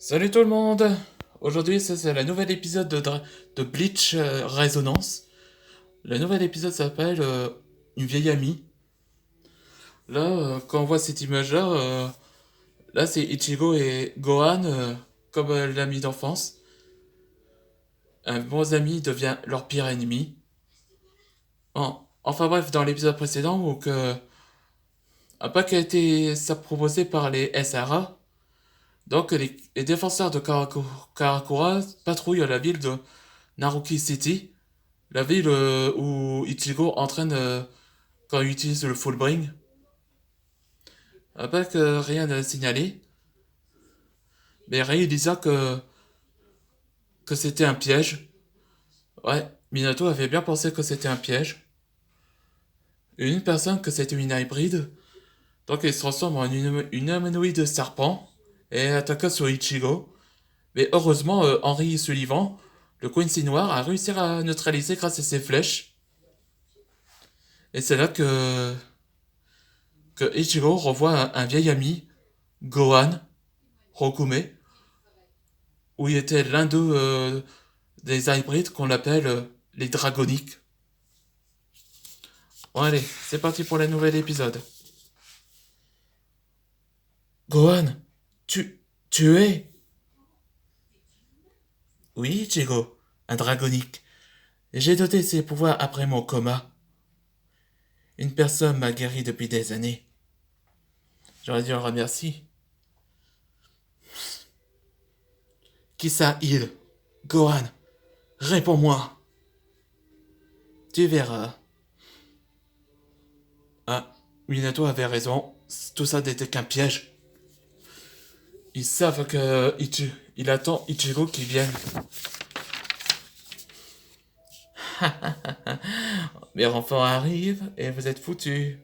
Salut tout le monde! Aujourd'hui, c'est le nouvel épisode de Bleach Résonance. Le nouvel épisode s'appelle Une vieille amie. Là, quand on voit cette image-là, là c'est Ichigo et Gohan comme l'ami d'enfance. Un bon ami devient leur pire ennemi. Enfin bref, dans l'épisode précédent, où un pack a été ça proposé par les SRA. Donc les défenseurs de Karakura patrouillent la ville de Naruki City, la ville où Ichigo entraîne quand il utilise le Full Bring. Avec rien à signaler, mais réalisant que c'était un piège. Ouais, Minato avait bien pensé que c'était un piège. Une personne que c'était une hybride, donc il se transforme en une humanoïde serpent et attaque sur Ichigo. Mais heureusement, Henry Sullivan, le Quincy Noir, a réussi à neutraliser grâce à ses flèches. Et c'est là que Ichigo revoit un vieil ami, Gohan, Rokume, où il était l'un d'eux des hybrides qu'on appelle les dragoniques. Bon allez, c'est parti pour le nouvel épisode. Gohan, tu es... Oui, Ichigo, un dragonique. J'ai doté ses pouvoirs après mon coma. Une personne m'a guéri depuis des années. J'aurais dû en remercier. Qui ça, il? Gohan, réponds-moi. Tu verras. Ah, Minato avait raison. Tout ça n'était qu'un piège. Ils savent que il attend Ichigo qui vienne. Mes renforts arrivent et vous êtes foutus.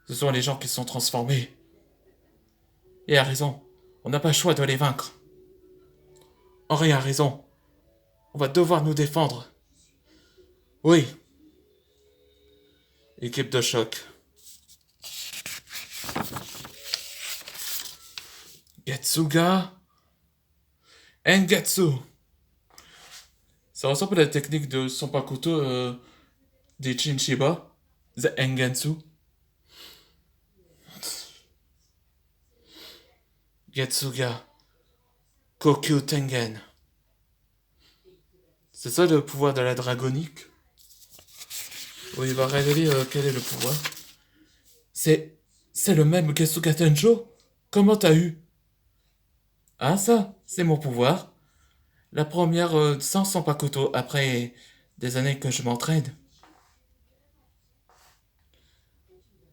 Ce sont les gens qui se sont transformés. Et a raison. On n'a pas le choix de les vaincre. Henri a raison. On va devoir nous défendre. Oui. Équipe de choc. Getsuga. Engetsu. Ça ressemble à la technique de Sonpakuto des Chinshiba. The Engetsu. Getsuga. Kokyu Tengen. C'est ça le pouvoir de la dragonique. Oui, il va révéler quel est le pouvoir. C'est le même Getsuga Tenjo. Comment t'as eu? Ah ça, c'est mon pouvoir. La première sans Sonpakuto, après des années que je m'entraîne.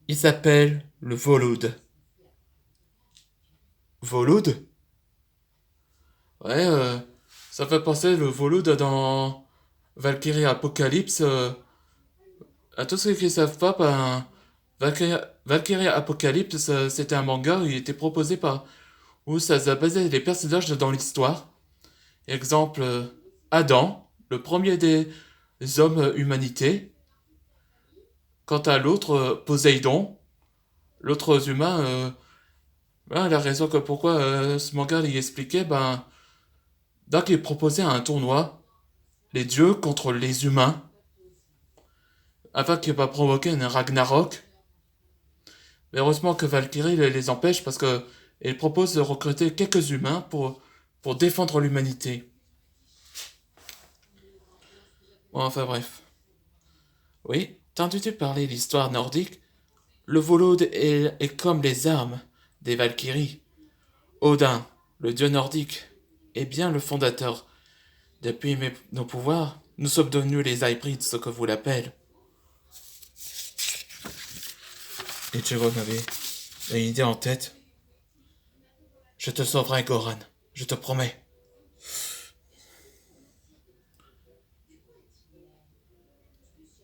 Il s'appelle le Volud. Volud? Ouais, ça fait penser le Volud dans Valkyrie Apocalypse. À tous ceux qui ne savent pas, ben, Valkyrie Apocalypse, c'était un manga où il était proposé par... où ça basait les personnages dans l'histoire. Exemple, Adam, le premier des hommes humanité. Quant à l'autre, Poséidon, l'autre humain, ben, la raison que pourquoi ce manga il expliquait, ben, donc il proposait un tournoi, les dieux contre les humains, afin qu'il va provoquer un Ragnarok. Mais heureusement que Valkyrie les empêche parce que elle propose de recruter quelques humains pour défendre l'humanité. Bon, enfin bref. Oui, t'as entendu parler de l'histoire nordique? Le Volod est comme les armes des Valkyries. Odin, le dieu nordique, est bien le fondateur. Depuis nos pouvoirs, nous sommes devenus les hybrides, ce que vous l'appelez. Ichigo avait une idée en tête. Je te sauverai, Goran. Je te promets.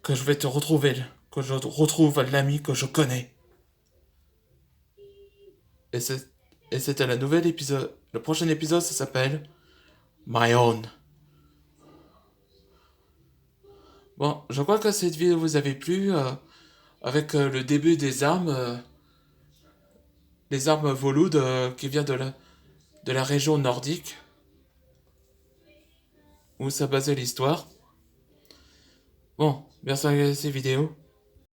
Que je vais te retrouver. Que je retrouve l'ami que je connais. Et c'était le nouvel épisode. Le prochain épisode, ça s'appelle My Own. Bon, je crois que cette vidéo vous avait plu. Avec le début des armes. Les armes Volud qui vient de la région nordique où ça basait l'histoire. Bon, merci à ces vidéos.